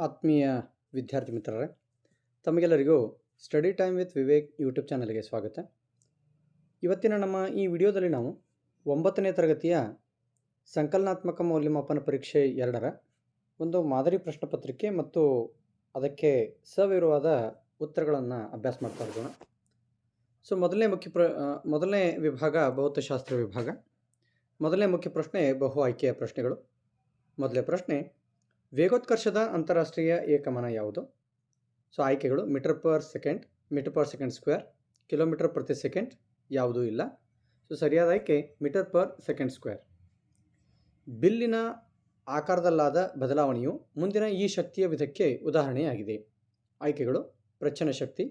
ಆತ್ಮೀಯ ವಿದ್ಯಾರ್ಥಿ ಮಿತ್ರರೇ, ತಮಗೆಲ್ಲರಿಗೂ study time with Vivek YouTube ಚಾನಲ್ಗೆ ಸ್ವಾಗತ. ಇವತ್ತಿನ ನಮ್ಮ ಈ ವಿಡಿಯೋದಲ್ಲಿ ನಾವು 9ನೇ ತರಗತಿಯ ಸಂಕಲನಾತ್ಮಕ ಮೌಲ್ಯಮಾಪನ ಪರೀಕ್ಷೆ 2ರ ಒಂದು ಮಾದರಿ ಪ್ರಶ್ನೆ ಪತ್ರಿಕೆ ಮತ್ತು ಅದಕ್ಕೆ ಸವಿವರವಾದ ಉತ್ತರಗಳನ್ನು ಅಭ್ಯಾಸ ಮಾಡ್ತಾ ಇರೋಣ. ಸೊ ಮೊದಲನೇ ವಿಭಾಗ ಭೌತಶಾಸ್ತ್ರ ವಿಭಾಗ. ಮೊದಲನೇ ಮುಖ್ಯ ಪ್ರಶ್ನೆ ಬಹು ಆಯ್ಕೆಯ ಪ್ರಶ್ನೆಗಳು. ಮೊದಲನೇ ಪ್ರಶ್ನೆ, ವೇಗೋತ್ಕರ್ಷದ ಅಂತಾರಾಷ್ಟ್ರೀಯ ಏಕಮಾನ ಯಾವುದು? ಸೊ ಆಯ್ಕೆಗಳು metre per second square, kilometre ಪ್ರತಿ ಸೆಕೆಂಡ್, ಯಾವುದೂ ಇಲ್ಲ. ಸೊ ಸರಿಯಾದ ಆಯ್ಕೆ ಮೀಟರ್ ಪರ್ ಸೆಕೆಂಡ್ ಸ್ಕ್ವೇರ್. ಬಿಲ್ಲಿನ ಆಕಾರದಲ್ಲಾದ ಬದಲಾವಣೆಯು ಮುಂದಿನ ಈ ಶಕ್ತಿಯ ವಿಧಕ್ಕೆ ಉದಾಹರಣೆಯಾಗಿದೆ. ಆಯ್ಕೆಗಳು ಪ್ರಚನ ಶಕ್ತಿ,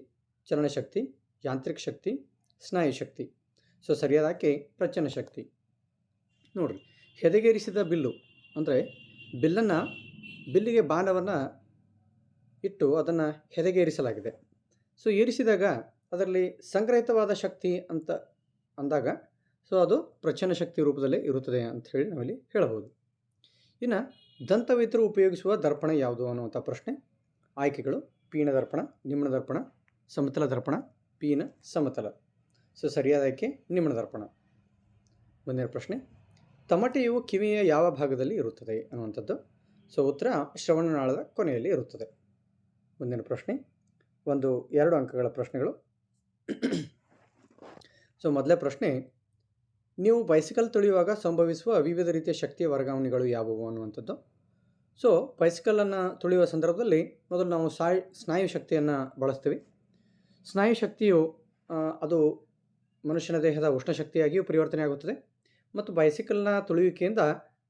ಚಲನಶಕ್ತಿ, ಯಾಂತ್ರಿಕ ಶಕ್ತಿ, ಸ್ನಾಯು ಶಕ್ತಿ. ಸೊ ಸರಿಯಾದ ಆಯ್ಕೆ ಪ್ರಚನ ಶಕ್ತಿ. ನೋಡಿರಿ, ಹೆದೆಗೇರಿಸಿದ ಬಿಲ್ಲು ಅಂದರೆ ಬಿಲ್ಲಿಗೆ ಬಾಣವನ್ನು ಇಟ್ಟು ಅದನ್ನು ಹೆದೆಗೇರಿಸಲಾಗಿದೆ. ಸೊ ಏರಿಸಿದಾಗ ಅದರಲ್ಲಿ ಸಂಗ್ರಹಿತವಾದ ಶಕ್ತಿ ಅಂತ ಅಂದಾಗ ಸೊ ಅದು ಪ್ರಚನ ಶಕ್ತಿ ರೂಪದಲ್ಲೇ ಇರುತ್ತದೆ ಅಂತ ಹೇಳಿ ನಾವಿಲ್ಲಿ ಹೇಳಬಹುದು. ಇನ್ನು ದಂತವೈದ್ಯರು ಉಪಯೋಗಿಸುವ ದರ್ಪಣ ಯಾವುದು ಅನ್ನುವಂಥ ಪ್ರಶ್ನೆ. ಆಯ್ಕೆಗಳು ಪೀನ ದರ್ಪಣ, ನಿಮ್ನ ದರ್ಪಣ, ಸಮತಲ ದರ್ಪಣ, ಪೀನ ಸಮತಲ. ಸೊ ಸರಿಯಾದ ಆಯ್ಕೆ ನಿಮ್ನ ದರ್ಪಣ. ಮುಂದಿನ ಪ್ರಶ್ನೆ, ತಮಟೆಯು ಕಿವಿಯ ಯಾವ ಭಾಗದಲ್ಲಿ ಇರುತ್ತದೆ ಅನ್ನುವಂಥದ್ದು. ಸೊ ಉತ್ತರ ಶ್ರವಣನಾಳದ ಕೊನೆಯಲ್ಲಿ ಇರುತ್ತದೆ. ಮುಂದಿನ ಪ್ರಶ್ನೆ 2 ಅಂಕಗಳ ಪ್ರಶ್ನೆಗಳು. ಸೊ ಮೊದಲೇ ಪ್ರಶ್ನೆ, ನೀವು ಬೈಸಿಕಲ್ ತುಳಿಯುವಾಗ ಸಂಭವಿಸುವ ವಿವಿಧ ರೀತಿಯ ಶಕ್ತಿಯ ವರ್ಗಾವಣೆಗಳು ಯಾವುವು ಅನ್ನುವಂಥದ್ದು. ಸೊ ಬೈಸಿಕಲನ್ನು ತುಳಿಯುವ ಸಂದರ್ಭದಲ್ಲಿ ಮೊದಲು ನಾವು ಸ್ನಾಯು ಶಕ್ತಿಯನ್ನು ಬಳಸ್ತೀವಿ. ಸ್ನಾಯು ಶಕ್ತಿಯು ಅದು ಮನುಷ್ಯನ ದೇಹದ ಉಷ್ಣಶಕ್ತಿಯಾಗಿಯೂ ಪರಿವರ್ತನೆ ಆಗುತ್ತದೆ ಮತ್ತು ಬೈಸಿಕಲ್ನ ತುಳಿಯುವಿಕೆಯಿಂದ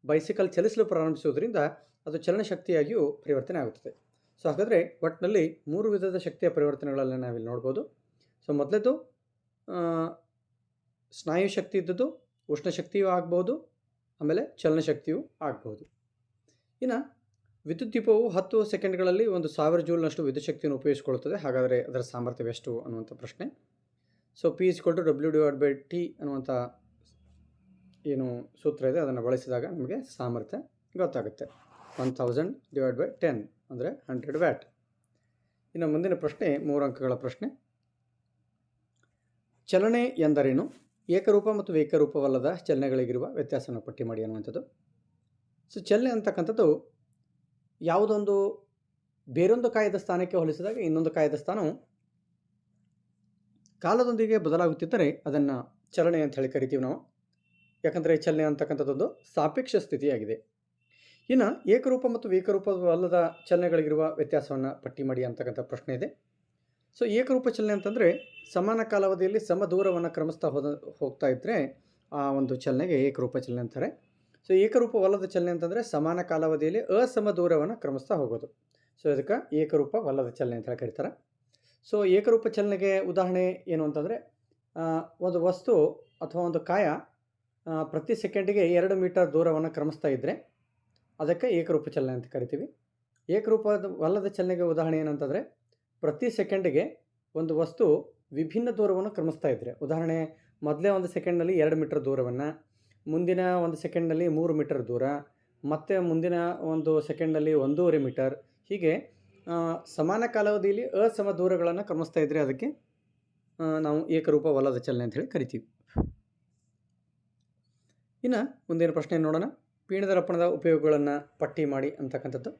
ಬೈಸಿಕಲ್ ಚಲಿಸಲು ಪ್ರಾರಂಭಿಸುವುದರಿಂದ ಅದು ಚಲನಶಕ್ತಿಯಾಗಿಯೂ ಪರಿವರ್ತನೆ ಆಗುತ್ತದೆ. ಸೊ ಹಾಗಾದರೆ ಒಟ್ಟಿನಲ್ಲಿ 3 ವಿಧದ ಶಕ್ತಿಯ ಪರಿವರ್ತನೆಗಳನ್ನು ನಾವಿಲ್ಲಿ ನೋಡ್ಬೋದು. ಸೊ ಮೊದಲೇದು ಸ್ನಾಯು ಶಕ್ತಿ ಇದ್ದದ್ದು ಉಷ್ಣಶಕ್ತಿಯೂ ಆಗ್ಬೋದು, ಆಮೇಲೆ ಚಲನಶಕ್ತಿಯೂ ಆಗ್ಬೋದು. ಇನ್ನು ವಿದ್ಯುತ್ ದೀಪವು 10 ಸೆಕೆಂಡ್ಗಳಲ್ಲಿ 1000 ಜೂಲ್ನಷ್ಟು ವಿದ್ಯುತ್ ಶಕ್ತಿಯನ್ನು ಉಪಯೋಗಿಸಿಕೊಳ್ಳುತ್ತದೆ. ಹಾಗಾದರೆ ಅದರ ಸಾಮರ್ಥ್ಯವೆಷ್ಟು ಅನ್ನುವಂಥ ಪ್ರಶ್ನೆ. ಸೊ P=W/T ಅನ್ನುವಂಥ ಏನು ಸೂತ್ರ ಇದೆ ಅದನ್ನು ಬಳಸಿದಾಗ ನಮಗೆ ಸಾಮರ್ಥ್ಯ ಗೊತ್ತಾಗುತ್ತೆ. 1000/10 ಅಂದರೆ 100 ವ್ಯಾಟ್. ಇನ್ನು ಮುಂದಿನ ಪ್ರಶ್ನೆ 3 ಅಂಕಗಳ ಪ್ರಶ್ನೆ. ಚಲನೆ ಎಂದರೇನು? ಏಕರೂಪ ಮತ್ತು ಏಕರೂಪವಲ್ಲದ ಚಲನೆಗಳಿಗಿರುವ ವ್ಯತ್ಯಾಸವನ್ನು ಪಟ್ಟಿ ಮಾಡಿ ಅನ್ನುವಂಥದ್ದು. ಸೊ ಚಲನೆ ಅಂತಕ್ಕಂಥದ್ದು ಯಾವುದೊಂದು ಬೇರೊಂದು ಕಾಯದ ಸ್ಥಾನಕ್ಕೆ ಹೋಲಿಸಿದಾಗ ಇನ್ನೊಂದು ಕಾಯದ ಸ್ಥಾನವು ಕಾಲದೊಂದಿಗೆ ಬದಲಾಗುತ್ತಿದ್ದರೆ ಅದನ್ನು ಚಲನೆ ಅಂತ ಹೇಳಿ ಕರಿತೀವಿ ನಾವು. ಯಾಕಂದರೆ ಚಲನೆ ಅಂತಕ್ಕಂಥದ್ದೊಂದು ಸಾಪೇಕ್ಷ ಸ್ಥಿತಿಯಾಗಿದೆ. ಇನ್ನು ಏಕರೂಪ ಮತ್ತು ಏಕರೂಪವಲ್ಲದ ಚಲನೆಗಳಿಗಿರುವ ವ್ಯತ್ಯಾಸವನ್ನು ಪಟ್ಟಿ ಮಾಡಿ ಅಂತಕ್ಕಂಥ ಪ್ರಶ್ನೆ ಇದೆ. ಸೊ ಏಕರೂಪ ಚಲನೆ ಅಂತಂದರೆ ಸಮಾನ ಕಾಲಾವಧಿಯಲ್ಲಿ ಸಮ ದೂರವನ್ನು ಕ್ರಮಿಸ್ತಾ ಹೋಗ್ತಾ ಇದ್ದರೆ ಆ ಒಂದು ಚಲನೆಗೆ ಏಕರೂಪ ಚಲನೆ ಅಂತಾರೆ. ಸೊ ಏಕರೂಪವಲ್ಲದ ಚಲನೆ ಅಂತಂದರೆ ಸಮಾನ ಕಾಲಾವಧಿಯಲ್ಲಿ ಅಸಮ ದೂರವನ್ನು ಕ್ರಮಿಸ್ತಾ ಹೋಗೋದು. ಸೊ ಇದಕ್ಕೆ ಏಕರೂಪವಲ್ಲದ ಚಲನೆ ಅಂತ ಹೇಳಿ ಕರೀತಾರೆ. ಸೊ ಏಕರೂಪ ಚಲನೆಗೆ ಉದಾಹರಣೆ ಏನು ಅಂತಂದರೆ, ಒಂದು ವಸ್ತು ಅಥವಾ ಒಂದು ಕಾಯ ಪ್ರತಿ ಸೆಕೆಂಡಿಗೆ 2 ಮೀಟರ್ ದೂರವನ್ನು ಕ್ರಮಿಸ್ತಾ ಇದ್ದರೆ ಅದಕ್ಕೆ ಏಕರೂಪ ಚಲನೆ ಅಂತ ಕರಿತೀವಿ. ಏಕರೂಪವಲ್ಲದ ಚಲನೆಗೆ ಉದಾಹರಣೆ ಏನಂತಂದರೆ, ಪ್ರತಿ ಸೆಕೆಂಡಿಗೆ ಒಂದು ವಸ್ತು ವಿಭಿನ್ನ ದೂರವನ್ನು ಕ್ರಮಿಸ್ತಾ ಇದ್ದರೆ, ಉದಾಹರಣೆ ಮೊದಲೇ ಒಂದು ಸೆಕೆಂಡ್ನಲ್ಲಿ 2 ಮೀಟರ್ ದೂರವನ್ನು, ಮುಂದಿನ ಒಂದು ಸೆಕೆಂಡ್ನಲ್ಲಿ 3 ಮೀಟರ್ ದೂರ, ಮತ್ತು ಮುಂದಿನ ಒಂದು ಸೆಕೆಂಡ್ನಲ್ಲಿ 1.5 ಮೀಟರ್, ಹೀಗೆ ಸಮಾನ ಕಾಲಾವಧಿಯಲ್ಲಿ ಅಸಮ ದೂರಗಳನ್ನು ಕ್ರಮಿಸ್ತಾ ಇದ್ದರೆ ಅದಕ್ಕೆ ನಾವು ಏಕರೂಪವಲ್ಲದ ಚಲನೆ ಅಂತ ಹೇಳಿ ಕರಿತೀವಿ. ಇನ್ನು ಮುಂದಿನ ಪ್ರಶ್ನೆ ನೋಡೋಣ. ಪೀನದರ್ಪಣದ ಉಪಯೋಗಗಳನ್ನು ಪಟ್ಟಿ ಮಾಡಿ ಅಂತಕ್ಕಂಥದ್ದು.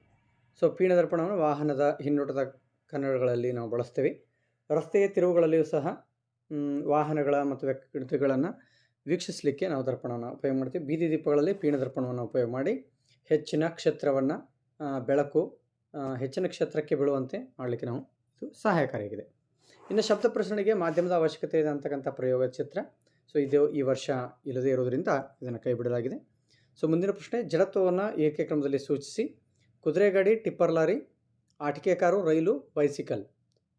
ಸೊ ಪೀನದರ್ಪಣವನ್ನು ವಾಹನದ ಹಿನ್ನೋಟದ ಕನ್ನಡಗಳಲ್ಲಿ ನಾವು ಬಳಸ್ತೇವೆ. ರಸ್ತೆಯ ತಿರುವುಗಳಲ್ಲಿಯೂ ಸಹ ವಾಹನಗಳ ಮತ್ತು ವ್ಯಕ್ತಿಗಳನ್ನು ವೀಕ್ಷಿಸಲಿಕ್ಕೆ ನಾವು ದರ್ಪಣವನ್ನು ಉಪಯೋಗ ಮಾಡ್ತೀವಿ. ಬೀದಿ ದೀಪಗಳಲ್ಲಿ ಪೀನದರ್ಪಣವನ್ನು ಉಪಯೋಗ ಮಾಡಿ ಹೆಚ್ಚಿನ ಕ್ಷೇತ್ರಕ್ಕೆ ಬೀಳುವಂತೆ ಮಾಡಲಿಕ್ಕೆ ನಾವು ಇದು ಸಹಾಯಕಾರಿಯಾಗಿದೆ. ಇನ್ನು ಶಬ್ದ ಪ್ರಸರಣೆಗೆ ಮಾಧ್ಯಮದ ಅವಶ್ಯಕತೆ ಇದೆ ಅಂತಕ್ಕಂಥ ಪ್ರಯೋಗ ಚಿತ್ರ. ಸೊ ಇದು ಈ ವರ್ಷ ಇಲ್ಲದೇ ಇರೋದರಿಂದ ಇದನ್ನು ಕೈ ಬಿಡಲಾಗಿದೆ. ಸೊ ಮುಂದಿನ ಪ್ರಶ್ನೆ, ಜಡತ್ವವನ್ನು ಏಕಕ್ರಮದಲ್ಲಿ ಸೂಚಿಸಿ. ಕುದುರೆಗಾಡಿ, ಟಿಪ್ಪರ್ ಲಾರಿ, ಆಟಿಕೆ ಕಾರು, ರೈಲು, ಬೈಸಿಕಲ್.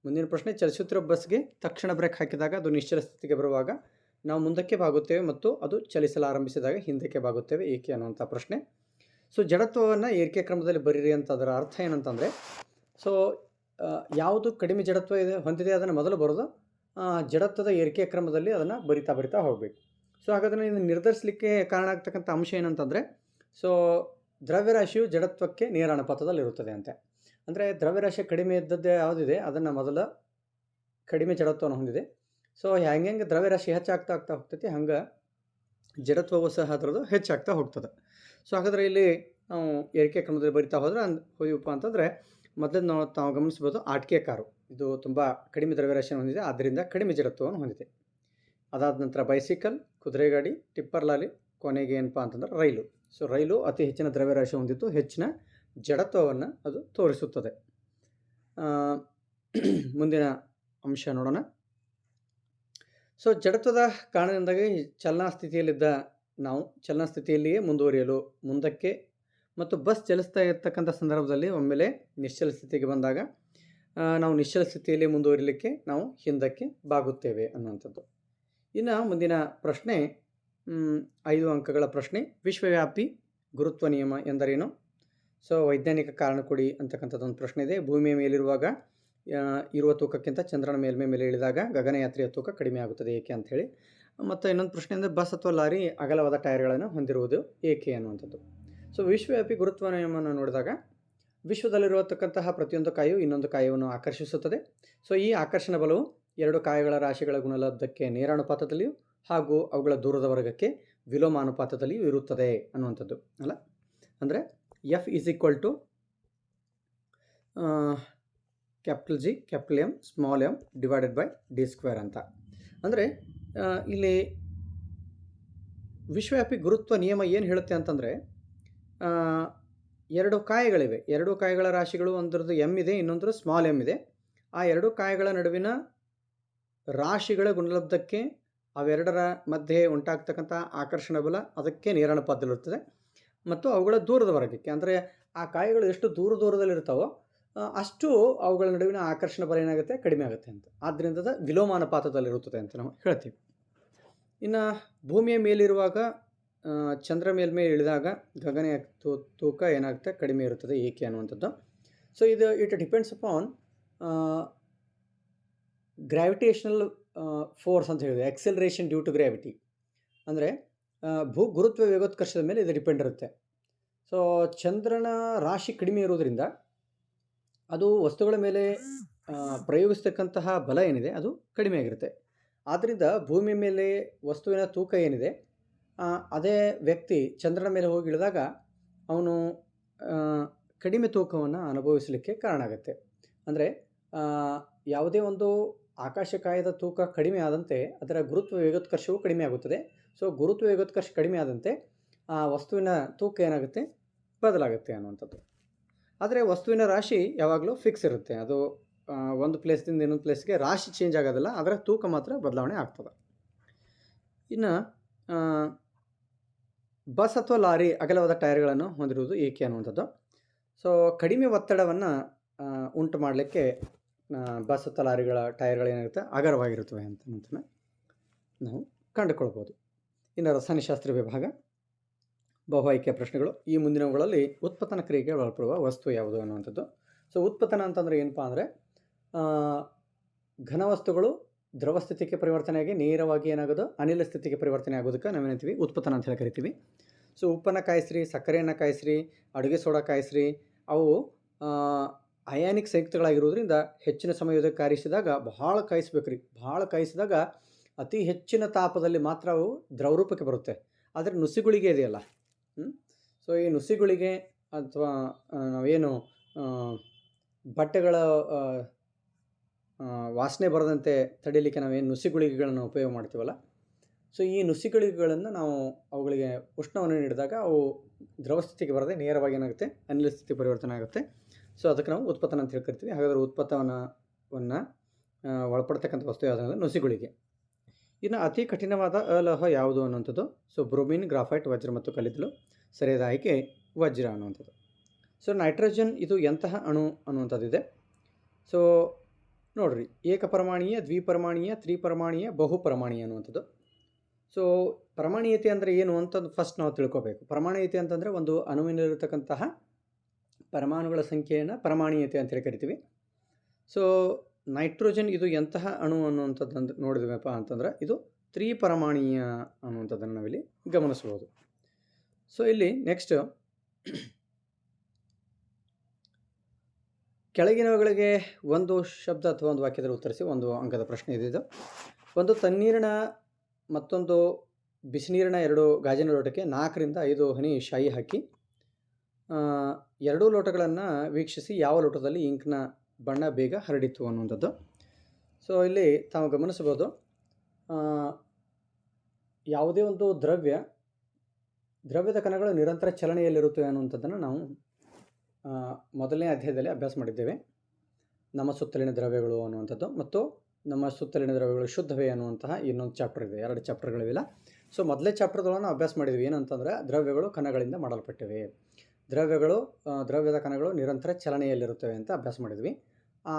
ಮುಂದಿನ ಪ್ರಶ್ನೆ, ಚಲಿಸುತ್ತಿರುವ ಬಸ್ಗೆ ತಕ್ಷಣ ಬ್ರೇಕ್ ಹಾಕಿದಾಗ ಅದು ನಿಶ್ಚಲ ಸ್ಥಿತಿಗೆ ಬರುವಾಗ ನಾವು ಮುಂದಕ್ಕೆ ಬಾಗುತ್ತೇವೆ ಮತ್ತು ಅದು ಚಲಿಸಲಾರಂಭಿಸಿದಾಗ ಹಿಂದಕ್ಕೆ ಬಾಗುತ್ತೇವೆ, ಏಕೆ ಅನ್ನುವಂಥ ಪ್ರಶ್ನೆ. ಸೊ ಜಡತ್ವವನ್ನು ಏರಿಕೆ ಕ್ರಮದಲ್ಲಿ ಬರೀರಿ ಅಂತ ಅದರ ಅರ್ಥ ಏನಂತಂದರೆ, ಸೊ ಯಾವುದು ಕಡಿಮೆ ಜಡತ್ವ ಹೊಂದಿದೆ ಅದನ್ನು ಮೊದಲು ಬರೋದು, ಜಡತ್ವದ ಏರಿಕೆ ಕ್ರಮದಲ್ಲಿ ಅದನ್ನು ಬರಿತಾ ಹೋಗಬೇಕು. ಸೊ ಹಾಗಾದರೆ ಇದನ್ನು ನಿರ್ಧರಿಸಲಿಕ್ಕೆ ಕಾರಣ ಆಗ್ತಕ್ಕಂಥ ಅಂಶ ಏನಂತಂದರೆ, ಸೊ ದ್ರವ್ಯರಾಶಿಯು ಜಡತ್ವಕ್ಕೆ ನೇರ ಅನುಪಾತದಲ್ಲಿರುತ್ತದೆ ಅಂತೆ. ಅಂದರೆ ದ್ರವ್ಯರಾಶಿ ಕಡಿಮೆ ಇದ್ದದ್ದೇ ಯಾವುದಿದೆ ಅದನ್ನು ಮೊದಲು ಕಡಿಮೆ ಜಡತ್ವವನ್ನು ಹೊಂದಿದೆ. ಸೊ ಹೆಂಗೆ ದ್ರವ್ಯರಾಶಿ ಹೆಚ್ಚಾಗ್ತಾ ಹೋಗ್ತೈತಿ ಹಂಗೆ ಜಡತ್ವವು ಸಹ ಅದರದ್ದು ಹೆಚ್ಚಾಗ್ತಾ ಹೋಗ್ತದೆ. ಸೊ ಹಾಗಾದರೆ ಇಲ್ಲಿ ನಾವು ಏರಿಕೆ ಕ್ರಮದಲ್ಲಿ ಬರಿತಾ ಹೋದ್ರೆ ಹೋಯ್ಯಪ್ಪ ಅಂತಂದರೆ ಮೊದಲು ತಾವು ಗಮನಿಸ್ಬೋದು ಆಟಿಕೆ ಕಾರು ಇದು ತುಂಬ ಕಡಿಮೆ ದ್ರವ್ಯರಾಶಿಯನ್ನು ಹೊಂದಿದೆ, ಆದ್ದರಿಂದ ಕಡಿಮೆ ಜಡತ್ವವನ್ನು ಹೊಂದಿದೆ. ಅದಾದ ನಂತರ ಬೈಸಿಕಲ್, ಕುದುರೆ ಗಾಡಿ, ಟಿಪ್ಪರ್ ಲಾರಿ, ಕೊನೆಗೆ ಏನಪ್ಪ ಅಂತಂದ್ರೆ ರೈಲು. ಸೊ ರೈಲು ಅತಿ ಹೆಚ್ಚಿನ ದ್ರವ್ಯರಾಶಿ ಹೊಂದಿದ್ದು ಹೆಚ್ಚಿನ ಜಡತ್ವವನ್ನು ಅದು ತೋರಿಸುತ್ತದೆ. ಮುಂದಿನ ಅಂಶ ನೋಡೋಣ. ಸೊ ಜಡತ್ವದ ಕಾರಣದಿಂದಾಗಿ ಚಲನಾ ಸ್ಥಿತಿಯಲ್ಲಿದ್ದ ನಾವು ಚಲನಾ ಸ್ಥಿತಿಯಲ್ಲಿಯೇ ಮುಂದುವರಿಯಲು ಮುಂದಕ್ಕೆ ಮತ್ತು ಬಸ್ ಚಲಿಸ್ತಾ ಇರ್ತಕ್ಕಂಥ ಸಂದರ್ಭದಲ್ಲಿ ಒಮ್ಮೆಲೆ ನಿಶ್ಚಲ ಸ್ಥಿತಿಗೆ ಬಂದಾಗ ನಾವು ನಿಶ್ಚಲ ಸ್ಥಿತಿಯಲ್ಲಿ ಮುಂದುವರಿಲಿಕ್ಕೆ ನಾವು ಹಿಂದಕ್ಕೆ ಬಾಗುತ್ತೇವೆ ಅನ್ನುವಂಥದ್ದು. ಇನ್ನು ಮುಂದಿನ ಪ್ರಶ್ನೆ 5 ಅಂಕಗಳ ಪ್ರಶ್ನೆ. ವಿಶ್ವವ್ಯಾಪಿ ಗುರುತ್ವ ನಿಯಮ ಎಂದರೇನು? ಸೊ ವೈಜ್ಞಾನಿಕ ಕಾರಣ ಕೊಡಿ ಅಂತಕ್ಕಂಥದ್ದೊಂದು ಪ್ರಶ್ನೆ ಇದೆ. ಭೂಮಿಯ ಮೇಲಿರುವಾಗ ಇರುವ ತೂಕಕ್ಕಿಂತ ಚಂದ್ರನ ಮೇಲ್ಮೈ ಮೇಲೆ ಇಳಿದಾಗ ಗಗನಯಾತ್ರಿಯ ತೂಕ ಕಡಿಮೆ ಆಗುತ್ತದೆ ಏಕೆ ಅಂಥೇಳಿ. ಮತ್ತು ಇನ್ನೊಂದು ಪ್ರಶ್ನೆ ಅಂದರೆ ಬಸ್ ಅಥವಾ ಲಾರಿ ಅಗಲವಾದ ಟೈರ್ಗಳನ್ನು ಹೊಂದಿರುವುದು ಏಕೆ ಅನ್ನುವಂಥದ್ದು. ಸೊ ವಿಶ್ವವ್ಯಾಪಿ ಗುರುತ್ವ ನಿಯಮವನ್ನು ನೋಡಿದಾಗ ವಿಶ್ವದಲ್ಲಿರುವತಕ್ಕಂತಹ ಪ್ರತಿಯೊಂದು ಕಾಯು ಇನ್ನೊಂದು ಕಾಯವನ್ನು ಆಕರ್ಷಿಸುತ್ತದೆ. ಸೊ ಈ ಆಕರ್ಷಣ ಬಲವು 2 ಕಾಯಗಳ ರಾಶಿಗಳ ಗುಣಲಬ್ಧಕ್ಕೆ ನೇರಾನುಪಾತದಲ್ಲಿಯೂ ಹಾಗೂ ಅವುಗಳ ದೂರದ ವರ್ಗಕ್ಕೆ ವಿಲೋಮಾನುಪಾತದಲ್ಲಿಯೂ ಇರುತ್ತದೆ ಅನ್ನುವಂಥದ್ದು ಅಲ್ಲ. ಅಂದರೆ F = G M d² ಅಂತ. ಅಂದರೆ ಇಲ್ಲಿ ವಿಶ್ವವ್ಯಾಪಿ ಗುರುತ್ವ ನಿಯಮ ಏನು ಹೇಳುತ್ತೆ ಅಂತಂದರೆ 2 ಕಾಯಗಳಿವೆ, 2 ಕಾಯಗಳ ರಾಶಿಗಳು, ಒಂದರದ್ದು M ಇದೆ, ಇನ್ನೊಂದರ ಸ್ಮಾಲ್ m ಇದೆ. ಆ 2 ಕಾಯಗಳ ನಡುವಿನ ರಾಶಿಗಳ ಗುಣಲಬ್ಧಕ್ಕೆ ಅವೆರಡರ ಮಧ್ಯೆ ಉಂಟಾಗ್ತಕ್ಕಂಥ ಆಕರ್ಷಣ ಬಲ ಅದಕ್ಕೆ ನೇರಾನುಪಾತದಲ್ಲಿರುತ್ತದೆ. ಮತ್ತು ಅವುಗಳ ದೂರದ ವರ್ಗಕ್ಕೆ, ಅಂದರೆ ಆ ಕಾಯಗಳು ಎಷ್ಟು ದೂರದಲ್ಲಿರ್ತಾವೋ ಅಷ್ಟು ಅವುಗಳ ನಡುವಿನ ಆಕರ್ಷಣ ಬಲ ಏನಾಗುತ್ತೆ, ಕಡಿಮೆ ಆಗುತ್ತೆ ಅಂತ. ಆದ್ದರಿಂದ ವಿಲೋಮಾನುಪಾತದಲ್ಲಿರುತ್ತದೆ ಅಂತ ನಾವು ಹೇಳ್ತೀವಿ. ಇನ್ನು ಭೂಮಿಯ ಮೇಲಿರುವಾಗ ಚಂದ್ರ ಮೇಲ್ಮೈ ಇಳಿದಾಗ ಗಗನ ತೂಕ ಏನಾಗುತ್ತೆ, ಕಡಿಮೆ ಇರುತ್ತದೆ ಏಕೆ ಅನ್ನುವಂಥದ್ದು. So it depends upon gravitational force ಅಂತ ಹೇಳಿದೆ, ಎಕ್ಸೆಲರೇಷನ್ ಡ್ಯೂ ಟು ಗ್ರಾವಿಟಿ. ಅಂದರೆ ಗುರುತ್ವ ವೇಗೋತ್ಕರ್ಷದ ಮೇಲೆ ಇದು ಡಿಪೆಂಡ್ ಇರುತ್ತೆ. ಸೊ ಚಂದ್ರನ ರಾಶಿ ಕಡಿಮೆ ಇರೋದರಿಂದ ಅದು ವಸ್ತುಗಳ ಮೇಲೆ ಪ್ರಯೋಗಿಸ್ತಕ್ಕಂತಹ ಬಲ ಏನಿದೆ ಅದು ಕಡಿಮೆ ಆಗಿರುತ್ತೆ. ಆದ್ದರಿಂದ ಭೂಮಿ ಮೇಲೆ ವಸ್ತುವಿನ ತೂಕ ಏನಿದೆ ಅದೇ ವ್ಯಕ್ತಿ ಚಂದ್ರನ ಮೇಲೆ ಹೋಗಿ ಇಳಿದಾಗ ಅವನು ಕಡಿಮೆ ತೂಕವನ್ನು ಅನುಭವಿಸಲಿಕ್ಕೆ ಕಾರಣ ಆಗುತ್ತೆ. ಅಂದರೆ ಯಾವುದೇ ಒಂದು ಆಕಾಶಕಾಯದ ತೂಕ ಕಡಿಮೆ ಆದಂತೆ ಅದರ ಗುರುತ್ವ ವೇಗೋತ್ಕರ್ಷವು ಕಡಿಮೆ ಆಗುತ್ತದೆ. ಸೊ ಗುರುತ್ವ ವೇಗೋತ್ಕರ್ಷ ಕಡಿಮೆ ಆದಂತೆ ಆ ವಸ್ತುವಿನ ತೂಕ ಏನಾಗುತ್ತೆ, ಬದಲಾಗುತ್ತೆ ಅನ್ನುವಂಥದ್ದು. ಆದರೆ ವಸ್ತುವಿನ ರಾಶಿ ಯಾವಾಗಲೂ ಫಿಕ್ಸ್ ಇರುತ್ತೆ, ಅದು ಒಂದು ಪ್ಲೇಸ್ದಿಂದ ಇನ್ನೊಂದು ಪ್ಲೇಸ್ಗೆ ರಾಶಿ ಚೇಂಜ್ ಆಗೋದಿಲ್ಲ, ಅದರ ತೂಕ ಮಾತ್ರ ಬದಲಾವಣೆ ಆಗ್ತದೆ. ಇನ್ನು ಬಸ್ ಅಥವಾ ಲಾರಿ ಅಗಲವಾದ ಟೈರ್ಗಳನ್ನು ಹೊಂದಿರುವುದು ಏಕೆ ಅನ್ನುವಂಥದ್ದು. ಸೊ ಕಡಿಮೆ ಒತ್ತಡವನ್ನು ಉಂಟು ಮಾಡಲಿಕ್ಕೆ ಬಸ್ ಅಥವಾ ಲಾರಿಗಳ ಟೈರ್ಗಳು ಏನಾಗುತ್ತೆ, ಅಗಲವಾಗಿರುತ್ತವೆ ಅಂತ ನಾವು ಕಂಡುಕೊಳ್ಬೋದು. ಇನ್ನು ರಸಾಯನಶಾಸ್ತ್ರ ವಿಭಾಗ ಬಹು ಆಯ್ಕೆಯ ಪ್ರಶ್ನೆಗಳು. ಈ ಮುಂದಿನವುಗಳಲ್ಲಿ ಉತ್ಪತನ ಕ್ರಿಯೆಗೆ ಒಳಪಡುವ ವಸ್ತು ಯಾವುದು ಅನ್ನುವಂಥದ್ದು. ಸೊ ಉತ್ಪತನ ಅಂತಂದರೆ ಏನಪ್ಪ ಅಂದರೆ ಘನವಸ್ತುಗಳು ದ್ರವ ಸ್ಥಿತಿಗೆ ಪರಿವರ್ತನೆಯಾಗಿ ನೇರವಾಗಿ ಏನಾಗೋದು, ಅನಿಲ ಸ್ಥಿತಿಗೆ ಪರಿವರ್ತನೆ ಆಗೋದಕ್ಕೆ ನಾವೇನಂತೀವಿ, ಉತ್ಪತನ ಅಂತ ಹೇಳಿ ಕರಿತೀವಿ. ಸೊ ಉಪ್ಪನ್ನು ಕಾಯಿಸ್ರಿ, ಸಕ್ಕರೆಯನ್ನು ಕಾಯಿಸ್ರಿ, ಅಡುಗೆ ಸೋಡಾ ಕಾಯಿಸ್ರಿ, ಅವು ಅಯಾನಿಕ್ ಸಂಯುಕ್ತಗಳಾಗಿರೋದ್ರಿಂದ ಹೆಚ್ಚಿನ ಸಮಯದ ಕಾಯಿಸಿದಾಗ ಬಹಳ ಕಾಯಿಸ್ಬೇಕ್ರಿ. ಬಹಳ ಕಾಯಿಸಿದಾಗ ಅತಿ ಹೆಚ್ಚಿನ ತಾಪದಲ್ಲಿ ಮಾತ್ರ ಅವು ದ್ರವರೂಪಕ್ಕೆ ಬರುತ್ತೆ. ಆದರೆ ನುಸಿಗುಳಿಗೆ ಇದೆಯಲ್ಲ, ಸೊ ಈ ನುಸಿಗುಳಿಗೆ ಅಥವಾ ನಾವೇನು ಬಟ್ಟೆಗಳ ವಾಸನೆ ಬರದಂತೆ ತಡೀಲಿಕ್ಕೆ ನಾವೇನು ನುಸಿಗುಳಿಗೆಗಳನ್ನು ಉಪಯೋಗ ಮಾಡ್ತೀವಲ್ಲ, ಸೊ ಈ ನುಸಿಗುಳಿಗೆಗಳನ್ನು ನಾವು ಅವುಗಳಿಗೆ ಉಷ್ಣವನ್ನು ನೀಡಿದಾಗ ಅವು ದ್ರವ ಸ್ಥಿತಿಗೆ ಬರದೆ ನೇರವಾಗಿ ಏನಾಗುತ್ತೆ, ಅನಿಲ ಸ್ಥಿತಿ ಪರಿವರ್ತನೆ ಆಗುತ್ತೆ. ಸೊ ಅದಕ್ಕೆ ನಾವು ಉತ್ಪತನ ಅಂತ ಹೇಳಿ ಕರಿತೀವಿ. ಹಾಗಾದರೆ ಉತ್ಪನ್ನವನ್ನು ಒಳಪಡ್ತಕ್ಕಂಥ ವಸ್ತು ಯಾವುದಂದ್ರೆ ನುಸಿಗುಳಿಗೆ. ಇನ್ನು ಅತಿ ಕಠಿಣವಾದ ಅಲೋಹ ಯಾವುದು ಅನ್ನುವಂಥದ್ದು. ಸೊ ಬ್ರೋಮಿನ್, ಗ್ರಾಫೈಟ್, ವಜ್ರ ಮತ್ತು ಕಲ್ಲಿದ್ದಲು. ಸರಿಯಾದ ಆಯ್ಕೆ ವಜ್ರ ಅನ್ನುವಂಥದ್ದು. ಸೊ ನೈಟ್ರೋಜನ್ ಇದು ಎಂತಹ ಅಣು ಅನ್ನುವಂಥದ್ದಿದೆ. ಸೊ ನೋಡಿರಿ, ಏಕಪರಮಾಣೀಯ, ದ್ವಿಪರಮಾಣೀಯ, ತ್ರಿಪರಮಾಣೀಯ, ಬಹುಪರಮಾಣೀಯ ಅನ್ನುವಂಥದ್ದು. ಸೊ ಪರಮಾಣೀಯತೆ ಅಂದರೆ ಏನು ಅಂತಂದು ಫಸ್ಟ್ ನಾವು ತಿಳ್ಕೊಬೇಕು. ಪರಮಾಣೀಯತೆ ಅಂತಂದರೆ ಒಂದು ಅಣುವಿನಲ್ಲಿರತಕ್ಕಂತಹ ಪರಮಾಣುಗಳ ಸಂಖ್ಯೆಯನ್ನು ಪರಮಾಣೀಯತೆ ಅಂತೇಳಿ ಕರಿತೀವಿ. ಸೊ ನೈಟ್ರೋಜನ್ ಇದು ಎಂತಹ ಅಣು ಅನ್ನುವಂಥದ್ದು ನೋಡಿದ್ವಪ್ಪ ಅಂತಂದ್ರೆ ಇದು ತ್ರಿಪರಮಾಣೀಯ ಅನ್ನುವಂಥದ್ದನ್ನು ನಾವಿಲ್ಲಿ ಗಮನಿಸ್ಬೋದು. ಸೊ ಇಲ್ಲಿ ನೆಕ್ಸ್ಟ್ ಕೆಳಗಿನವುಗಳಿಗೆ ಒಂದು ಶಬ್ದ ಅಥವಾ ಒಂದು ವಾಕ್ಯದಲ್ಲಿ ಉತ್ತರಿಸಿ. ಒಂದು ಅಂಕದ ಪ್ರಶ್ನೆ ಇದಿದು. ಒಂದು ತಣ್ಣೀರಿನ ಮತ್ತೊಂದು ಬಿಸಿನೀರಿನ 2 ಗಾಜಿನ ಲೋಟಕ್ಕೆ 4 ರಿಂದ 5 ಹನಿ ಶಾಯಿ ಹಾಕಿ ಎರಡೂ ಲೋಟಗಳನ್ನು ವೀಕ್ಷಿಸಿ ಯಾವ ಲೋಟದಲ್ಲಿ ಇಂಕ್ನ ಬಣ್ಣ ಬೇಗ ಹರಡಿತು ಅನ್ನುವಂಥದ್ದು. ಸೊ ಇಲ್ಲಿ ತಾವು ಗಮನಿಸಬಹುದು, ಯಾವುದೇ ಒಂದು ದ್ರವ್ಯದ ಕಣಗಳು ನಿರಂತರ ಚಲನೆಯಲ್ಲಿರುತ್ತವೆ ಅನ್ನುವಂಥದ್ದನ್ನು ನಾವು ಮೊದಲನೇ ಅಧ್ಯಾಯದಲ್ಲಿ ಅಭ್ಯಾಸ ಮಾಡಿದ್ದೇವೆ. ನಮ್ಮ ಸುತ್ತಲಿನ ದ್ರವ್ಯಗಳು ಅನ್ನುವಂಥದ್ದು ಮತ್ತು ನಮ್ಮ ಸುತ್ತಲಿನ ದ್ರವ್ಯಗಳು ಶುದ್ಧವೇ ಅನ್ನುವಂತಹ ಇನ್ನೊಂದು ಚಾಪ್ಟರ್ ಇದೆ. 2 ಚಾಪ್ಟರ್ಗಳಿಲ್ಲ. ಸೊ ಮೊದಲೇ ಚಾಪ್ಟರ್ಗಳನ್ನು ಅಭ್ಯಾಸ ಮಾಡಿದ್ವಿ. ಏನಂತಂದರೆ ದ್ರವ್ಯಗಳು ಕಣಗಳಿಂದ ಮಾಡಲ್ಪಟ್ಟಿವೆ, ದ್ರವ್ಯದ ಕಣಗಳು ನಿರಂತರ ಚಲನೆಯಲ್ಲಿರುತ್ತವೆ ಅಂತ ಅಭ್ಯಾಸ ಮಾಡಿದ್ವಿ. ಆ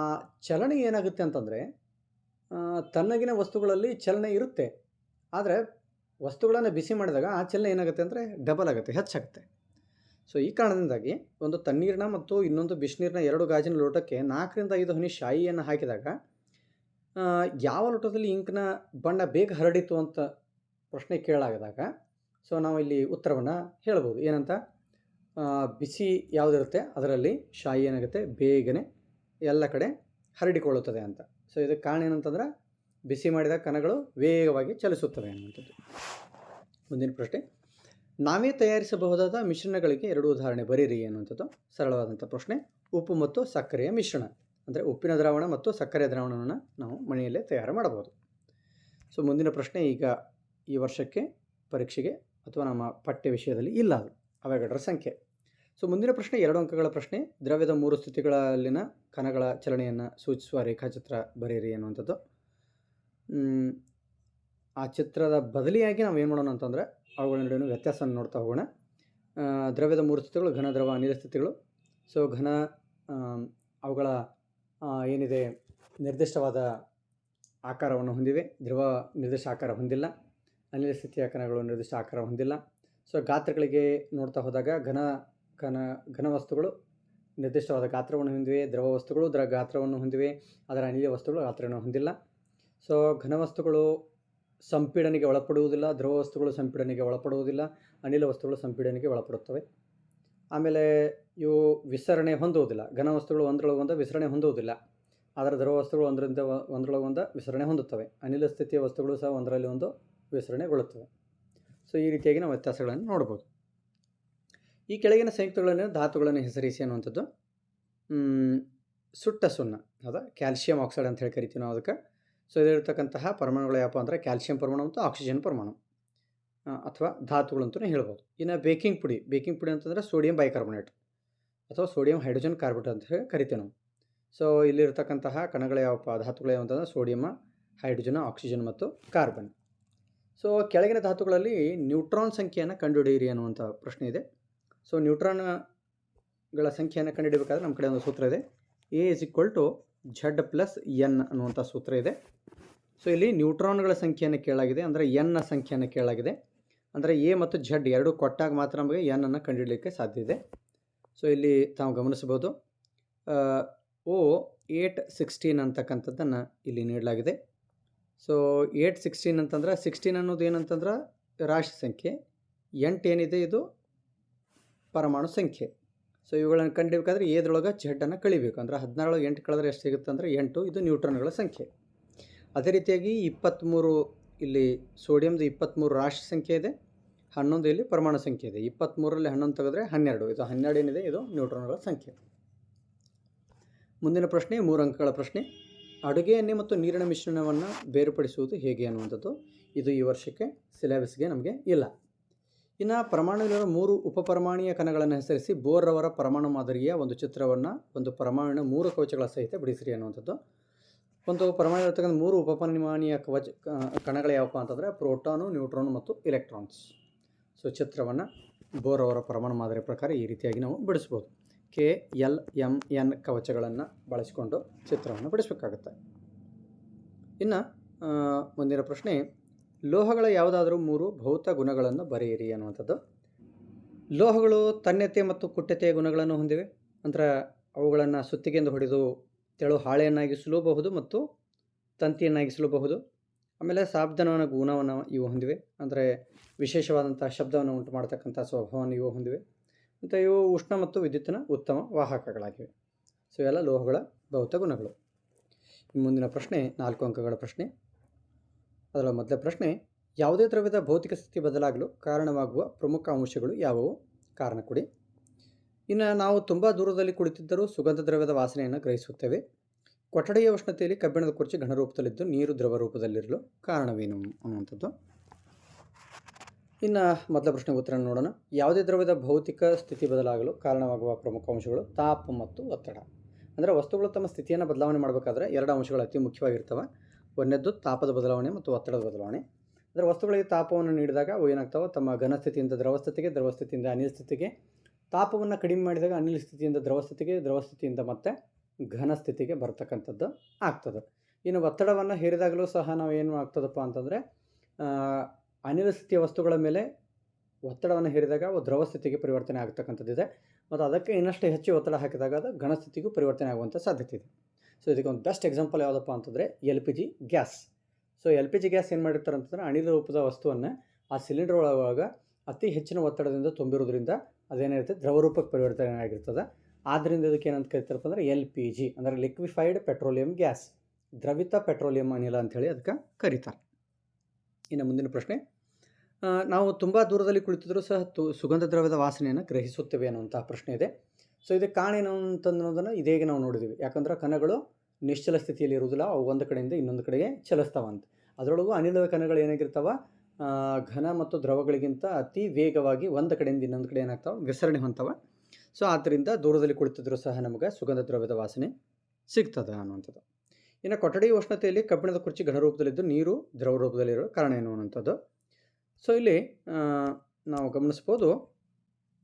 ಚಲನೆ ಏನಾಗುತ್ತೆ ಅಂತಂದರೆ, ತಣ್ಣಗಿನ ವಸ್ತುಗಳಲ್ಲಿ ಚಲನೆ ಇರುತ್ತೆ, ಆದರೆ ವಸ್ತುಗಳನ್ನು ಬಿಸಿ ಮಾಡಿದಾಗ ಆ ಚಲನೆ ಏನಾಗುತ್ತೆ ಅಂದರೆ ಡಬಲ್ ಆಗುತ್ತೆ, ಹೆಚ್ಚಾಗುತ್ತೆ. ಸೊ ಈ ಕಾರಣದಿಂದಾಗಿ ಒಂದು ತಣ್ಣೀರಿನ ಮತ್ತು ಇನ್ನೊಂದು ಬಿಸಿನೀರಿನ 2 ಗಾಜಿನ ಲೋಟಕ್ಕೆ 4 ರಿಂದ 5 ಹನಿ ಶಾಯಿಯನ್ನು ಹಾಕಿದಾಗ ಯಾವ ಲೋಟದಲ್ಲಿ ಇಂಕ್ನ ಬಣ್ಣ ಬೇಗ ಹರಡಿತು ಅಂತ ಪ್ರಶ್ನೆ ಕೇಳಾದಾಗ ಸೊ ನಾವು ಇಲ್ಲಿ ಉತ್ತರವನ್ನು ಹೇಳ್ಬೋದು. ಏನಂತ, ಬಿಸಿ ಯಾವುದಿರುತ್ತೆ ಅದರಲ್ಲಿ ಶಾಯಿ ಏನಾಗುತ್ತೆ ಬೇಗನೆ ಎಲ್ಲ ಕಡೆ ಹರಡಿಕೊಳ್ಳುತ್ತದೆ ಅಂತ. ಸೊ ಇದಕ್ಕೆ ಕಾರಣ ಏನಂತಂದ್ರೆ ಬಿಸಿ ಮಾಡಿದ ಕಣಗಳು ವೇಗವಾಗಿ ಚಲಿಸುತ್ತವೆ ಅನ್ನುವಂಥದ್ದು. ಮುಂದಿನ ಪ್ರಶ್ನೆ, ನಾವೇ ತಯಾರಿಸಬಹುದಾದ ಮಿಶ್ರಣಗಳಿಗೆ 2 ಉದಾಹರಣೆ ಬರೀರಿ ಅನ್ನುವಂಥದ್ದು. ಸರಳವಾದಂಥ ಪ್ರಶ್ನೆ. ಉಪ್ಪು ಮತ್ತು ಸಕ್ಕರೆಯ ಮಿಶ್ರಣ, ಅಂದರೆ ಉಪ್ಪಿನ ದ್ರಾವಣ ಮತ್ತು ಸಕ್ಕರೆ ದ್ರಾವಣವನ್ನು ನಾವು ಮನೆಯಲ್ಲೇ ತಯಾರು ಮಾಡಬಹುದು. ಸೊ ಮುಂದಿನ ಪ್ರಶ್ನೆ, ಈಗ ಈ ವರ್ಷಕ್ಕೆ ಪರೀಕ್ಷೆಗೆ ಅಥವಾ ನಮ್ಮ ಪಠ್ಯ ವಿಷಯದಲ್ಲಿ ಇಲ್ಲ ಅದು ಅವಘಡರ ಸಂಖ್ಯೆ. ಸೊ ಮುಂದಿನ ಪ್ರಶ್ನೆ 2 ಅಂಕಗಳ ಪ್ರಶ್ನೆ. ದ್ರವ್ಯದ 3 ಸ್ಥಿತಿಗಳಲ್ಲಿನ ಕಣಗಳ ಚಲನೆಯನ್ನು ಸೂಚಿಸುವ ರೇಖಾಚಿತ್ರ ಬರೆಯಿರಿ ಅನ್ನುವಂಥದ್ದು. ಆ ಚಿತ್ರದ ಬದಲಿಯಾಗಿ ನಾವು ಏನು ಮಾಡೋಣ ಅಂತಂದರೆ ಅವುಗಳ ನಡುವಿನ ವ್ಯತ್ಯಾಸವನ್ನು ನೋಡ್ತಾ ಹೋಗೋಣ. ದ್ರವ್ಯದ 3 ಸ್ಥಿತಿಗಳು ಘನ, ದ್ರವ, ಅನಿಲ ಸ್ಥಿತಿಗಳು. ಸೊ ಘನ ಅವುಗಳ ಏನಿದೆ ನಿರ್ದಿಷ್ಟವಾದ ಆಕಾರವನ್ನು ಹೊಂದಿವೆ, ದ್ರವ ನಿರ್ದಿಷ್ಟ ಆಕಾರ ಹೊಂದಿಲ್ಲ, ಅನಿಲ ಸ್ಥಿತಿಯ ಕಣಗಳು ನಿರ್ದಿಷ್ಟ ಆಕಾರ ಹೊಂದಿಲ್ಲ. ಸೊ ಗಾತ್ರಗಳಿಗೆ ನೋಡ್ತಾ ಹೋದಾಗ ಘನ ವಸ್ತುಗಳು ನಿರ್ದಿಷ್ಟವಾದ ಗಾತ್ರವನ್ನು ಹೊಂದಿವೆ, ದ್ರವ ವಸ್ತುಗಳು ಗಾತ್ರವನ್ನು ಹೊಂದಿವೆ, ಅದರ ಅನಿಲ ವಸ್ತುಗಳು ಗಾತ್ರವನ್ನು ಹೊಂದಿಲ್ಲ. ಸೊ ಘನ ವಸ್ತುಗಳು ಸಂಪೀಡನೆಗೆ ಒಳಪಡುವುದಿಲ್ಲ, ದ್ರವ ವಸ್ತುಗಳು ಸಂಪೀಡನೆಗೆ ಒಳಪಡುವುದಿಲ್ಲ, ಅನಿಲ ವಸ್ತುಗಳು ಸಂಪೀಡನೆಗೆ ಒಳಪಡುತ್ತವೆ. ಆಮೇಲೆ ಇವು ವಿಸರಣೆ ಹೊಂದುವುದಿಲ್ಲ. ಘನ ವಸ್ತುಗಳು ಒಂದರೊಳಗೊಂದು ವಿಸರಣೆ ಹೊಂದುವುದಿಲ್ಲ, ಆದರೆ ದ್ರವ ವಸ್ತುಗಳು ಒಂದರೊಳಗೊಂದು ವಿಸರಣೆ ಹೊಂದುತ್ತವೆ. ಅನಿಲ ಸ್ಥಿತಿಯ ವಸ್ತುಗಳು ಸಹ ಒಂದರಲ್ಲಿ ಒಂದು ವಿಸರಣೆಗೊಳ್ಳುತ್ತವೆ. ಸೊ ಈ ರೀತಿಯಾಗಿ ನಾವು ವ್ಯತ್ಯಾಸಗಳನ್ನು ನೋಡ್ಬೋದು. ಈ ಕೆಳಗಿನ ಸಂಯುಕ್ತಗಳನ್ನು ಧಾತುಗಳನ್ನು ಹೆಸರಿಸಿ ಅನ್ನುವಂಥದ್ದು. ಸುಟ್ಟ ಸುಣ್ಣ, ಹೌದಾ, ಕ್ಯಾಲ್ಸಿಯಂ ಆಕ್ಸೈಡ್ ಅಂತ ಹೇಳಿ ಕರಿತೀವಿ ನಾವು ಅದಕ್ಕೆ. ಸೊ ಇದರತಕ್ಕಂತಹ ಪರಮಾಣುಗಳು ಯಾವಪ್ಪ ಅಂದರೆ ಕ್ಯಾಲ್ಸಿಯಂ ಪರಮಾಣು ಮತ್ತು ಆಕ್ಸಿಜನ್ ಪರಮಾಣು ಅಥವಾ ಧಾತುಗಳು ಅಂತಲೇ ಹೇಳ್ಬೋದು. ಇನ್ನು ಬೇಕಿಂಗ್ ಪುಡಿ ಅಂತಂದರೆ ಸೋಡಿಯಂ ಬೈಕಾರ್ಬೊನೇಟ್ ಅಥವಾ ಸೋಡಿಯಂ ಹೈಡ್ರೋಜನ್ ಕಾರ್ಬೋನೇಟ್ ಅಂತ ಹೇಳಿ ಕರಿತೀವಿ ನಾವು. ಸೊ ಇಲ್ಲಿರ್ತಕ್ಕಂತಹ ಕಣಗಳು ಯಾವಪ್ಪ, ಧಾತುಗಳು ಯಾವ ಅಂತಂದರೆ ಸೋಡಿಯಂ, ಹೈಡ್ರೋಜನ್, ಆಕ್ಸಿಜನ್ ಮತ್ತು ಕಾರ್ಬನ್. ಸೊ ಕೆಳಗಿನ ಧಾತುಗಳಲ್ಲಿ ನ್ಯೂಟ್ರಾನ್ ಸಂಖ್ಯೆಯನ್ನು ಕಂಡುಹಿಡಿಯಿರಿ ಅನ್ನುವಂಥ ಪ್ರಶ್ನೆ ಇದೆ. ಸೊ ನ್ಯೂಟ್ರಾನ್ಗಳ ಸಂಖ್ಯೆಯನ್ನು ಕಂಡುಹಿಡಬೇಕಾದ್ರೆ ನಮ್ಮ ಕಡೆ ಒಂದು ಸೂತ್ರ ಇದೆ, A=Z+N ಅನ್ನುವಂಥ ಸೂತ್ರ ಇದೆ. ಸೊ ಇಲ್ಲಿ ನ್ಯೂಟ್ರಾನ್ಗಳ ಸಂಖ್ಯೆಯನ್ನು ಕೇಳಾಗಿದೆ, ಅಂದರೆ ಎನ್ನ ಸಂಖ್ಯೆಯನ್ನು ಕೇಳಾಗಿದೆ. ಅಂದರೆ ಎ ಮತ್ತು ಝಡ್ ಎರಡೂ ಕೊಟ್ಟಾಗ ಮಾತ್ರ ನಮಗೆ ಎನ್ ಅನ್ನು ಕಂಡುಹಿಡಲಿಕ್ಕೆ ಸಾಧ್ಯ ಇದೆ. ಸೊ ಇಲ್ಲಿ ತಾವು ಗಮನಿಸಬಹುದು, O816 ಅಂತಕ್ಕಂಥದ್ದನ್ನು ಇಲ್ಲಿ ನೀಡಲಾಗಿದೆ. ಸೊ 816 ಅಂತಂದ್ರೆ 16 ಅನ್ನೋದು ಏನಂತಂದ್ರೆ ರಾಶಿ ಸಂಖ್ಯೆ, 8 ಏನಿದೆ ಇದು ಪರಮಾಣು ಸಂಖ್ಯೆ. ಸೊ ಇವುಗಳನ್ನು ಕಂಡುಹಿಡಬೇಕಾದ್ರೆ ಎದ್ರೊಳಗೆ ಝಡ್ಡನ್ನು ಕಳಿಬೇಕು. ಅಂದರೆ 16 8 ಕಳೆದ್ರೆ ಎಷ್ಟು ಸಿಗುತ್ತೆ ಅಂದರೆ 8, ಇದು ನ್ಯೂಟ್ರಾನ್ಗಳ ಸಂಖ್ಯೆ. ಅದೇ ರೀತಿಯಾಗಿ 23 ಇಲ್ಲಿ ಸೋಡಿಯಂದು 23 ರಾಶಿ ಸಂಖ್ಯೆ ಇದೆ, 11 ಇಲ್ಲಿ ಪರಮಾಣು ಸಂಖ್ಯೆ ಇದೆ. 23ರಲ್ಲಿ 11 ತೆಗೆದ್ರೆ 12, ಇದು 12 ಏನಿದೆ ಇದು ನ್ಯೂಟ್ರಾನ್ಗಳ ಸಂಖ್ಯೆ. ಮುಂದಿನ ಪ್ರಶ್ನೆ 3 ಅಂಕಗಳ ಪ್ರಶ್ನೆ. ಅಡುಗೆ ಎಣ್ಣೆ ಮತ್ತು ನೀರಿನ ಮಿಶ್ರಣವನ್ನು ಬೇರ್ಪಡಿಸುವುದು ಹೇಗೆ ಅನ್ನುವಂಥದ್ದು. ಇದು ಈ ವರ್ಷಕ್ಕೆ ಸಿಲೆಬಸ್ಗೆ ನಮಗೆ ಇಲ್ಲ. ಇನ್ನು ಪರಮಾಣುವಿನ 3 ಉಪಪರಮಾಣುಯ ಕಣಗಳನ್ನು ಹೆಸರಿಸಿ ಬೋರ್ ರವರ ಪರಮಾಣು ಮಾದರಿಯ ಒಂದು ಚಿತ್ರವನ್ನು ಒಂದು ಪರಮಾಣುವಿನ 3 ಕವಚಗಳ ಸಹಿತ ಬಿಡಿಸಿರಿ ಅನ್ನುವಂಥದ್ದು. ಒಂದು ಪರಮಾಣು ಇರತಕ್ಕಂಥ 3 ಉಪಪರಮಾಣುಯ ಕಣಗಳು ಯಾವಪ್ಪ ಅಂತಂದರೆ ಪ್ರೋಟಾನು, ನ್ಯೂಟ್ರಾನು ಮತ್ತು ಇಲೆಕ್ಟ್ರಾನ್ಸ್. ಸೊ ಚಿತ್ರವನ್ನು ಬೋರ್ ರವರ ಪರಮಾಣು ಮಾದರಿ ಪ್ರಕಾರ ಈ ರೀತಿಯಾಗಿ ನಾವು ಬಿಡಿಸ್ಬೋದು. KLMN ಕವಚಗಳನ್ನು ಬಳಸಿಕೊಂಡು ಚಿತ್ರವನ್ನು ಬಿಡಿಸಬೇಕಾಗುತ್ತೆ. ಇನ್ನು ಮುಂದಿನ ಪ್ರಶ್ನೆ, ಲೋಹಗಳ ಯಾವುದಾದರೂ 3 ಭೌತ ಗುಣಗಳನ್ನು ಬರೆಯಿರಿ ಅನ್ನುವಂಥದ್ದು. ಲೋಹಗಳು ತನ್ಯತೆ ಮತ್ತು ಕುಟ್ಯತೆಯ ಗುಣಗಳನ್ನು ಹೊಂದಿವೆ. ಅಂದರೆ ಅವುಗಳನ್ನು ಸುತ್ತಿಗೆಯಿಂದ ಹೊಡೆದು ತೆಳು ಹಾಳೆಯನ್ನಾಗಿಸಲೂಬಹುದು ಮತ್ತು ತಂತಿಯನ್ನಾಗಿಸಲೂಬಹುದು. ಆಮೇಲೆ ಸಾಬ್ದನವನ ಗುಣವನ್ನು ಇವು ಹೊಂದಿವೆ, ಅಂದರೆ ವಿಶೇಷವಾದಂಥ ಶಬ್ದವನ್ನು ಉಂಟು ಮಾಡತಕ್ಕಂಥ ಸ್ವಭಾವವನ್ನು ಇವು ಹೊಂದಿವೆ. ಮತ್ತು ಇವು ಉಷ್ಣ ಮತ್ತು ವಿದ್ಯುತ್ತಿನ ಉತ್ತಮ ವಾಹಕಗಳಾಗಿವೆ. ಸೊ ಇವೆಲ್ಲ ಲೋಹಗಳ ಭೌತ ಗುಣಗಳು. ಮುಂದಿನ ಪ್ರಶ್ನೆ 4 ಅಂಕಗಳ ಪ್ರಶ್ನೆ. ಅದರ ಮೊದಲ ಪ್ರಶ್ನೆ, ಯಾವುದೇ ದ್ರವ್ಯದ ಭೌತಿಕ ಸ್ಥಿತಿ ಬದಲಾಗಲು ಕಾರಣವಾಗುವ ಪ್ರಮುಖ ಅಂಶಗಳು ಯಾವುವು? ಕಾರಣ ಕೊಡಿ. ಇನ್ನು ನಾವು ತುಂಬ ದೂರದಲ್ಲಿ ಕುಳಿತಿದ್ದರೂ ಸುಗಂಧ ದ್ರವ್ಯದ ವಾಸನೆಯನ್ನು ಗ್ರಹಿಸುತ್ತೇವೆ. ಕೊಠಡಿಯ ಉಷ್ಣತೆಯಲ್ಲಿ ಕಬ್ಬಿಣದ ಕುರ್ಚಿ ಘನರೂಪದಲ್ಲಿದ್ದು ನೀರು ದ್ರವ ರೂಪದಲ್ಲಿರಲು ಕಾರಣವೇನು ಅನ್ನುವಂಥದ್ದು. ಇನ್ನು ಮೊದಲ ಪ್ರಶ್ನೆಗೆ ಉತ್ತರ ನೋಡೋಣ. ಯಾವುದೇ ದ್ರವ್ಯದ ಭೌತಿಕ ಸ್ಥಿತಿ ಬದಲಾಗಲು ಕಾರಣವಾಗುವ ಪ್ರಮುಖ ಅಂಶಗಳು ತಾಪ ಮತ್ತು ಒತ್ತಡ. ಅಂದರೆ ವಸ್ತುಗಳು ತಮ್ಮ ಸ್ಥಿತಿಯನ್ನು ಬದಲಾವಣೆ ಮಾಡಬೇಕಾದ್ರೆ 2 ಅಂಶಗಳು ಅತಿ ಮುಖ್ಯವಾಗಿರ್ತವೆ. ಒಂದನೇದ್ದು ತಾಪದ ಬದಲಾವಣೆ ಮತ್ತು ಒತ್ತಡದ ಬದಲಾವಣೆ. ಅಂದರೆ ವಸ್ತುಗಳಿಗೆ ತಾಪವನ್ನು ನೀಡಿದಾಗ ಅವು ಏನಾಗ್ತವೆ, ತಮ್ಮ ಘನ ಸ್ಥಿತಿಯಿಂದ ದ್ರವ ಸ್ಥಿತಿಗೆ, ದ್ರವ ಸ್ಥಿತಿಯಿಂದ ಅನಿಲ ಸ್ಥಿತಿಗೆ, ತಾಪವನ್ನು ಕಡಿಮೆ ಮಾಡಿದಾಗ ಅನಿಲ ಸ್ಥಿತಿಯಿಂದ ದ್ರವ ಸ್ಥಿತಿಗೆ, ದ್ರವ ಸ್ಥಿತಿಯಿಂದ ಮತ್ತೆ ಘನ ಸ್ಥಿತಿಗೆ ಬರ್ತಕ್ಕಂಥದ್ದು ಆಗ್ತದೆ. ಇನ್ನು ಒತ್ತಡವನ್ನು ಹೇರಿದಾಗಲೂ ಸಹ ನಾವು ಏನು ಆಗ್ತದಪ್ಪ ಅಂತಂದರೆ ಅನಿಲ ಸ್ಥಿತಿಯ ವಸ್ತುಗಳ ಮೇಲೆ ಒತ್ತಡವನ್ನು ಹೇರಿದಾಗ ಅವು ದ್ರವ ಸ್ಥಿತಿಗೆ ಪರಿವರ್ತನೆ ಆಗ್ತಕ್ಕಂಥದ್ದಿದೆ. ಮತ್ತು ಅದಕ್ಕೆ ಇನ್ನಷ್ಟು ಹೆಚ್ಚು ಒತ್ತಡ ಹಾಕಿದಾಗ ಅದು ಘನ ಸ್ಥಿತಿಗೂ ಪರಿವರ್ತನೆ ಆಗುವಂಥ ಸಾಧ್ಯತೆ ಇದೆ. ಸೊ ಇದಕ್ಕೆ ಒಂದು ಬೆಸ್ಟ್ ಎಕ್ಸಾಂಪಲ್ ಯಾವುದಪ್ಪ ಅಂತಂದರೆ LPG gas. So LPG gas ಏನು ಮಾಡಿರ್ತಾರೆ ಅಂತಂದರೆ ಅನಿಲ ರೂಪದ ವಸ್ತುವನ್ನು ಆ ಸಿಲಿಂಡರ್ ಒಳಗೆ ಅತಿ ಹೆಚ್ಚಿನ ಒತ್ತಡದಿಂದ ತುಂಬಿರೋದ್ರಿಂದ ಅದೇನಿರುತ್ತೆ ದ್ರವ ರೂಪಕ್ಕೆ ಪರಿವರ್ತನೆ ಆಗಿರ್ತದೆ. ಆದ್ದರಿಂದ ಇದಕ್ಕೆ ಏನಂತ ಕರಿತಾರಪ್ಪ ಅಂದರೆ LPG ಅಂದರೆ ಲಿಕ್ವಿಫೈಡ್ ಪೆಟ್ರೋಲಿಯಂ ಗ್ಯಾಸ್, ದ್ರವಿತ ಪೆಟ್ರೋಲಿಯಂ ಅನಿಲ ಅಂಥೇಳಿ ಅದಕ್ಕೆ ಕರೀತಾರೆ. ಇನ್ನು ಮುಂದಿನ ಪ್ರಶ್ನೆ, ನಾವು ತುಂಬ ದೂರದಲ್ಲಿ ಕುಳಿತಿದ್ದರೂ ಸಹ ಸುಗಂಧ ದ್ರವ್ಯದ ವಾಸನೆಯನ್ನು ಗ್ರಹಿಸುತ್ತೇವೆ ಅನ್ನುವಂಥ ಪ್ರಶ್ನೆ ಇದೆ. ಸೊ ಇದಕ್ಕೆ ಕಾರಣ ಏನು ಅಂತನ್ನೋದನ್ನು ಇದೇಗೆ ನಾವು ನೋಡಿದ್ದೀವಿ. ಯಾಕಂದರೆ ಕಣಗಳು ನಿಶ್ಚಲ ಸ್ಥಿತಿಯಲ್ಲಿ ಇರುವುದಿಲ್ಲ, ಅವು ಒಂದು ಕಡೆಯಿಂದ ಇನ್ನೊಂದು ಕಡೆಗೆ ಚಲಿಸ್ತಾವಂತ. ಅದರೊಳಗೂ ಅನಿಲದ ಕಣಗಳು ಏನಾಗಿರ್ತಾವೆ, ಘನ ಮತ್ತು ದ್ರವಗಳಿಗಿಂತ ಅತಿ ವೇಗವಾಗಿ ಒಂದು ಕಡೆಯಿಂದ ಇನ್ನೊಂದು ಕಡೆ ಏನಾಗ್ತಾವೆ, ವಿಸರಣೆ ಹೊಂದ್ತಾವೆ. ಸೊ ಆದ್ದರಿಂದ ದೂರದಲ್ಲಿ ಕುಳಿತಿದ್ದರೂ ಸಹ ನಮಗೆ ಸುಗಂಧ ದ್ರವ್ಯದ ವಾಸನೆ ಸಿಗ್ತದೆ ಅನ್ನುವಂಥದ್ದು. ಇನ್ನು ಕೊಠಡಿ ಉಷ್ಣತೆಯಲ್ಲಿ ಕಬ್ಬಿಣದ ಕುರ್ಚಿ ಘನರೂಪದಲ್ಲಿದ್ದು ನೀರು ದ್ರವ ರೂಪದಲ್ಲಿರೋ ಕಾರಣ ಏನು ಅನ್ನುವಂಥದ್ದು. ಸೊ ಇಲ್ಲಿ ನಾವು ಗಮನಿಸ್ಬೋದು,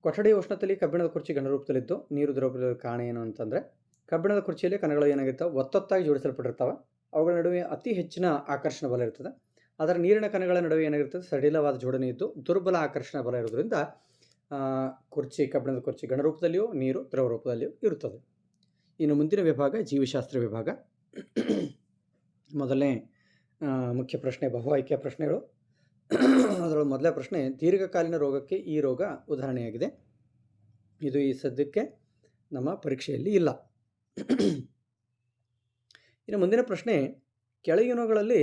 ಕೊಠಡಿ ಉಷ್ಣತೆಯಲ್ಲಿ ಕಬ್ಬಿಣದ ಕುರ್ಚಿ ಘನರೂಪದಲ್ಲಿದ್ದು ನೀರು ದ್ರವ ರೂಪದಲ್ಲಿ ಕಾರಣ ಏನು ಅಂತಂದರೆ, ಕಬ್ಬಿಣದ ಕುರ್ಚಿಯಲ್ಲಿ ಕಣಗಳು ಏನಾಗಿರ್ತಾವೆ, ಒತ್ತೊತ್ತಾಗಿ ಜೋಡಿಸಲ್ಪಟ್ಟಿರ್ತಾವೆ. ಅವುಗಳ ನಡುವೆ ಅತಿ ಹೆಚ್ಚಿನ ಆಕರ್ಷಣ ಬಲ ಇರ್ತದೆ. ಅದರ ನೀರಿನ ಕಣಗಳ ನಡುವೆ ಏನಾಗಿರ್ತದೆ, ಸಡಿಲವಾದ ಜೋಡಣೆ ಇದ್ದು ದುರ್ಬಲ ಆಕರ್ಷಣ ಬಲ ಇರೋದ್ರಿಂದ ಕಬ್ಬಿಣದ ಕುರ್ಚಿ ಘನರೂಪದಲ್ಲಿಯೂ ನೀರು ದ್ರವ ರೂಪದಲ್ಲಿಯೂ ಇರುತ್ತದೆ. ಇನ್ನು ಮುಂದಿನ ವಿಭಾಗ ಜೀವಶಾಸ್ತ್ರ ವಿಭಾಗ. ಮೊದಲನೇ ಮುಖ್ಯ ಪ್ರಶ್ನೆ ಬಹು ಆಯ್ಕೆಯ ಪ್ರಶ್ನೆಗಳು. ಅದರೊಳಗೆ ಮೊದಲನೇ ಪ್ರಶ್ನೆ, ದೀರ್ಘಕಾಲೀನ ರೋಗಕ್ಕೆ ಈ ರೋಗ ಉದಾಹರಣೆಯಾಗಿದೆ. ಇದು ಈ ಸದ್ಯಕ್ಕೆ ನಮ್ಮ ಪರೀಕ್ಷೆಯಲ್ಲಿ ಇಲ್ಲ. ಇನ್ನು ಮುಂದಿನ ಪ್ರಶ್ನೆ, ಕೆಳಗಿನವುಗಳಲ್ಲಿ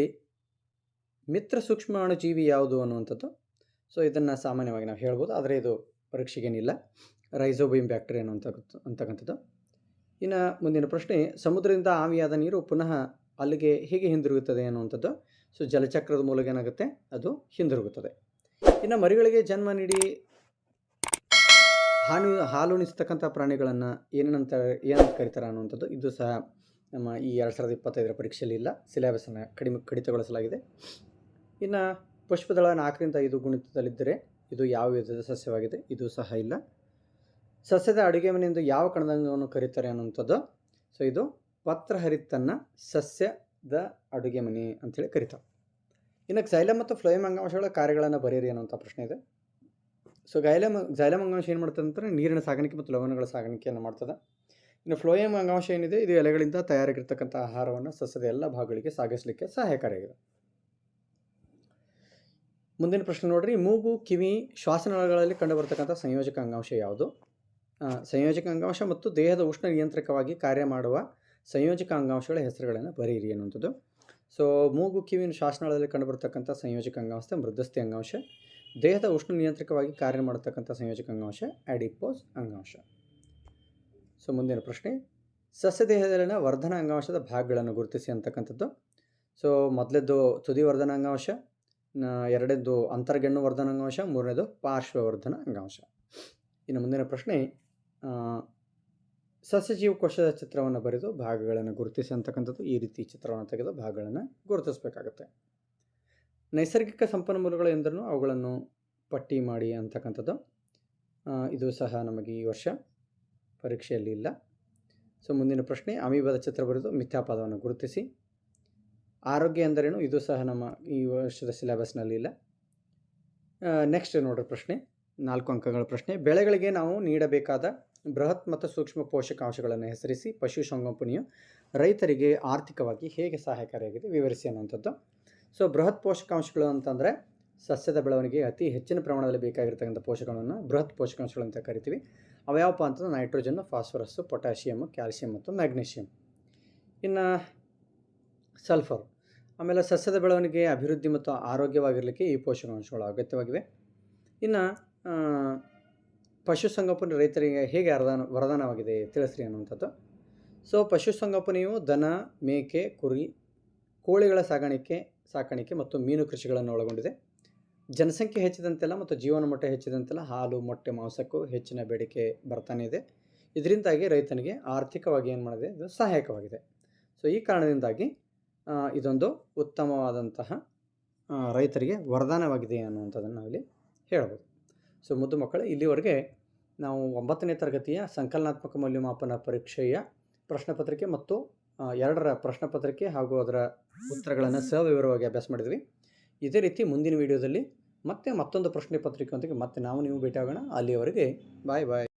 ಮಿತ್ರ ಸೂಕ್ಷ್ಮಾಣುಜೀವಿ ಯಾವುದು ಅನ್ನುವಂಥದ್ದು. ಸೊ ಇದನ್ನು ಸಾಮಾನ್ಯವಾಗಿ ನಾವು ಹೇಳ್ಬೋದು, ಆದರೆ ಇದು ಪರೀಕ್ಷೆಗೇನಿಲ್ಲ. ರೈಸೋಬಿಯಂ ಬ್ಯಾಕ್ಟೀರಿಯಾ ಅಂತಕ್ಕಂಥದ್ದು. ಇನ್ನು ಮುಂದಿನ ಪ್ರಶ್ನೆ, ಸಮುದ್ರದಿಂದ ಆವಿಯಾದ ನೀರು ಪುನಃ ಅಲ್ಲಿಗೆ ಹೇಗೆ ಹಿಂದಿರುಗುತ್ತದೆ ಅನ್ನುವಂಥದ್ದು. ಸೊ ಜಲಚಕ್ರದ ಮೂಲಕ ಏನಾಗುತ್ತೆ, ಅದು ಹಿಂದಿರುಗುತ್ತದೆ. ಇನ್ನು ಮರಿಗಳಿಗೆ ಜನ್ಮ ನೀಡಿ ಹಾಲುಣಿಸ್ತಕ್ಕಂಥ ಪ್ರಾಣಿಗಳನ್ನು ಏನಂತ ಕರೀತಾರೆ ಅನ್ನುವಂಥದ್ದು. ಇದು ಸಹ ನಮ್ಮ ಈ 2025 ಪರೀಕ್ಷೆಯಲ್ಲಿ ಇಲ್ಲ, ಸಿಲೆಬಸನ್ನು ಕಡಿತಗೊಳಿಸಲಾಗಿದೆ. ಇನ್ನು ಪುಷ್ಪದಳ 4ರಿಂದ 5 ಗುಣಿತದಲ್ಲಿದ್ದರೆ ಇದು ಯಾವ ವಿಧದ ಸಸ್ಯವಾಗಿದೆ, ಇದು ಸಹ ಇಲ್ಲ. ಸಸ್ಯದ ಅಡುಗೆ ಮನೆಯಿಂದ ಯಾವ ಕಣದಂಗವನ್ನು ಕರೀತಾರೆ ಅನ್ನುವಂಥದ್ದು. ಸೊ ಇದು ಪತ್ರಹರಿತನ್ನು ಸಸ್ಯದ ಅಡುಗೆ ಮನೆ ಅಂಥೇಳಿ ಕರೀತಾರೆ. ಇನ್ನು xylem ಮತ್ತು ಫ್ಲೋಯಮ್ ಅಂಗಾಂಶಗಳ ಕಾರ್ಯಗಳನ್ನು ಬರೆಯಿರಿ ಅನ್ನುವಂಥ ಪ್ರಶ್ನೆ ಇದೆ. ಸೊ xylem ಅಂಗಾಂಶ ಏನು ಮಾಡ್ತದೆ ಅಂತಂದರೆ ನೀರಿನ ಸಾಗಾಣಿಕೆ ಮತ್ತು ಲವಣಗಳ ಸಾಗಾಣಿಕೆಯನ್ನು ಮಾಡ್ತದೆ. ಇನ್ನು ಫ್ಲೋಯಮ್ ಅಂಗಾಂಶ ಏನಿದೆ, ಇದು ಎಲೆಗಳಿಂದ ತಯಾರಾಗಿರ್ತಕ್ಕಂಥ ಆಹಾರವನ್ನು ಸಸ್ಯದ ಎಲ್ಲ ಭಾಗಗಳಿಗೆ ಸಾಗಿಸಲಿಕ್ಕೆ ಸಹಾಯಕಾರಿಯಾಗಿದೆ. ಮುಂದಿನ ಪ್ರಶ್ನೆ ನೋಡ್ರಿ, ಮೂಗು, ಕಿವಿ, ಶ್ವಾಸನಾಳಗಳಲ್ಲಿ ಕಂಡುಬರ್ತಕ್ಕಂಥ ಸಂಯೋಜಕ ಅಂಗಾಂಶ ಯಾವುದು? ಸಂಯೋಜಕ ಅಂಗಾಂಶ ಮತ್ತು ದೇಹದ ಉಷ್ಣ ನಿಯಂತ್ರಕವಾಗಿ ಕಾರ್ಯ ಮಾಡುವ ಸಂಯೋಜಕ ಅಂಗಾಂಶಗಳ ಹೆಸರುಗಳನ್ನು ಬರೆಯಿರಿ ಅನ್ನುವಂಥದ್ದು. ಸೊ ಮೂಗು, ಕಿವಿ, ಶ್ವಾಸನಾಳದಲ್ಲಿ ಕಂಡುಬರ್ತಕ್ಕಂಥ ಸಂಯೋಜಕ ಅಂಗಾಂಶ ಮೃದ್ವಸ್ಥಿ ಅಂಗಾಂಶ. ದೇಹದ ಉಷ್ಣ ನಿಯಂತ್ರಕವಾಗಿ ಕಾರ್ಯ ಮಾಡತಕ್ಕಂಥ ಸಂಯೋಜಕ ಅಂಗಾಂಶ ಆಡಿಪೋಸ್ ಅಂಗಾಂಶ. ಸೊ ಮುಂದಿನ ಪ್ರಶ್ನೆ, ಸಸ್ಯ ದೇಹದಲ್ಲಿನ ವರ್ಧನ ಅಂಗಾಂಶದ ಭಾಗಗಳನ್ನು ಗುರುತಿಸಿ ಅಂತಕ್ಕಂಥದ್ದು. ಸೊ ಮೊದಲೇದು ತುದಿ ವರ್ಧನ ಅಂಗಾಂಶ, ಎರಡನೇದು ಅಂತರ್ಗೆಣ್ಣು ವರ್ಧನ ಅಂಗಾಂಶ, ಮೂರನೇದು ಪಾರ್ಶ್ವವರ್ಧನ ಅಂಗಾಂಶ. ಇನ್ನು ಮುಂದಿನ ಪ್ರಶ್ನೆ, ಸಸ್ಯ ಜೀವಕೋಶದ ಚಿತ್ರವನ್ನು ಬರೆದು ಭಾಗಗಳನ್ನು ಗುರುತಿಸಿ ಅಂತಕ್ಕಂಥದ್ದು. ಈ ರೀತಿ ಚಿತ್ರವನ್ನು ತೆಗೆದು ಭಾಗಗಳನ್ನು ಗುರುತಿಸಬೇಕಾಗುತ್ತೆ. ನೈಸರ್ಗಿಕ ಸಂಪನ್ಮೂಲಗಳು ಎಂದರೂ ಅವುಗಳನ್ನು ಪಟ್ಟಿ ಮಾಡಿ ಅಂತಕ್ಕಂಥದ್ದು. ಇದು ಸಹ ನಮಗೆ ಈ ವರ್ಷ ಪರೀಕ್ಷೆಯಲ್ಲಿ ಇಲ್ಲ. ಸೊ ಮುಂದಿನ ಪ್ರಶ್ನೆ, ಅಮೀಬದ ಚಿತ್ರ ಬರೆದು ಮಿಥ್ಯಾಪದವನ್ನು ಗುರುತಿಸಿ. ಆರೋಗ್ಯ ಎಂದರೇನು, ಇದು ಸಹ ನಮ್ಮ ಈ ವರ್ಷದ ಸಿಲೆಬಸ್ನಲ್ಲಿ ಇಲ್ಲ. ನೆಕ್ಸ್ಟ್ ನೋಡ್ರಿ ಪ್ರಶ್ನೆ, 4 ಅಂಕಗಳ ಪ್ರಶ್ನೆ, ಬೆಳೆಗಳಿಗೆ ನಾವು ನೀಡಬೇಕಾದ ಬೃಹತ್ ಮತ್ತು ಸೂಕ್ಷ್ಮ ಪೋಷಕಾಂಶಗಳನ್ನು ಹೆಸರಿಸಿ. ಪಶುಸಂಗೋಪನೆಯು ರೈತರಿಗೆ ಆರ್ಥಿಕವಾಗಿ ಹೇಗೆ ಸಹಾಯಕಾರಿಯಾಗಿದೆ ವಿವರಿಸಿ ಅನ್ನುವಂಥದ್ದು. ಸೊ ಬೃಹತ್ ಪೋಷಕಾಂಶಗಳು ಅಂತಂದರೆ ಸಸ್ಯದ ಬೆಳವಣಿಗೆ ಅತಿ ಹೆಚ್ಚಿನ ಪ್ರಮಾಣದಲ್ಲಿ ಬೇಕಾಗಿರ್ತಕ್ಕಂಥ ಪೋಷಕಗಳನ್ನು ಬೃಹತ್ ಪೋಷಕಾಂಶಗಳು ಅಂತ ಕರಿತೀವಿ. ಅವ್ಯಾವಪ್ಪ ಅಂತಂದ್ರೆ ನೈಟ್ರೋಜನ್ನು, ಫಾಸ್ಫರಸ್ಸು, ಪೊಟ್ಯಾಷಿಯಮ್ಮು, ಕ್ಯಾಲ್ಸಿಯಂ ಮತ್ತು ಮ್ಯಾಗ್ನೀಷಿಯಮ್. ಇನ್ನು ಸಲ್ಫರ್. ಆಮೇಲೆ ಸಸ್ಯದ ಬೆಳವಣಿಗೆ, ಅಭಿವೃದ್ಧಿ ಮತ್ತು ಆರೋಗ್ಯವಾಗಿರಲಿಕ್ಕೆ ಈ ಪೋಷಕಾಂಶಗಳು ಅಗತ್ಯವಾಗಿವೆ. ಇನ್ನು ಪಶುಸಂಗೋಪನೆ ರೈತರಿಗೆ ಹೇಗೆ ವರದಾನವಾಗಿದೆ ತಿಳಿಸ್ರಿ ಅನ್ನುವಂಥದ್ದು. ಸೊ ಪಶುಸಂಗೋಪನೆಯು ದನ, ಮೇಕೆ, ಕುರಿ, ಕೋಳಿಗಳ ಸಾಕಾಣಿಕೆ ಮತ್ತು ಮೀನು ಕೃಷಿಗಳನ್ನು ಒಳಗೊಂಡಿದೆ. ಜನಸಂಖ್ಯೆ ಹೆಚ್ಚಿದಂತೆಲ್ಲ ಮತ್ತು ಜೀವನ ಮಟ್ಟ ಹೆಚ್ಚಿದಂತೆಲ್ಲ ಹಾಲು, ಮೊಟ್ಟೆ, ಮಾಂಸಕ್ಕೂ ಹೆಚ್ಚಿನ ಬೇಡಿಕೆ ಬರ್ತಾನೆ ಇದೆ. ಇದರಿಂದಾಗಿ ರೈತನಿಗೆ ಆರ್ಥಿಕವಾಗಿ ಏನು ಮಾಡಿದೆ, ಇದು ಸಹಾಯಕವಾಗಿದೆ. ಸೊ ಈ ಕಾರಣದಿಂದಾಗಿ ಇದೊಂದು ಉತ್ತಮವಾದಂತಹ ರೈತರಿಗೆ ವರದಾನವಾಗಿದೆ ಅನ್ನುವಂಥದ್ದನ್ನು ನಾವಿಲ್ಲಿ ಹೇಳ್ಬೋದು. ಸೊ ಮುದ್ದು ಮಕ್ಕಳೇ, ಇಲ್ಲಿವರೆಗೆ ನಾವು 9ನೇ ತರಗತಿಯ ಸಂಕಲನಾತ್ಮಕ ಮೌಲ್ಯಮಾಪನ ಪರೀಕ್ಷೆಯ ಪ್ರಶ್ನೆ ಪತ್ರಿಕೆ ಮತ್ತು 2ರ ಪ್ರಶ್ನೆ ಪತ್ರಿಕೆ ಹಾಗೂ ಅದರ ಉತ್ತರಗಳನ್ನು ಸವಿವರವಾಗಿ ಅಭ್ಯಾಸ ಮಾಡಿದ್ವಿ. ಇದೇ ರೀತಿ ಮುಂದಿನ ವಿಡಿಯೋದಲ್ಲಿ ಮತ್ತೊಂದು ಪ್ರಶ್ನೆ ಪತ್ರಿಕೆಯೊಂದಿಗೆ ಮತ್ತೆ ನಾವು ನೀವು ಭೇಟಿಯಾಗೋಣ. ಅಲ್ಲಿಯವರೆಗೆ ಬಾಯ್ ಬಾಯ್.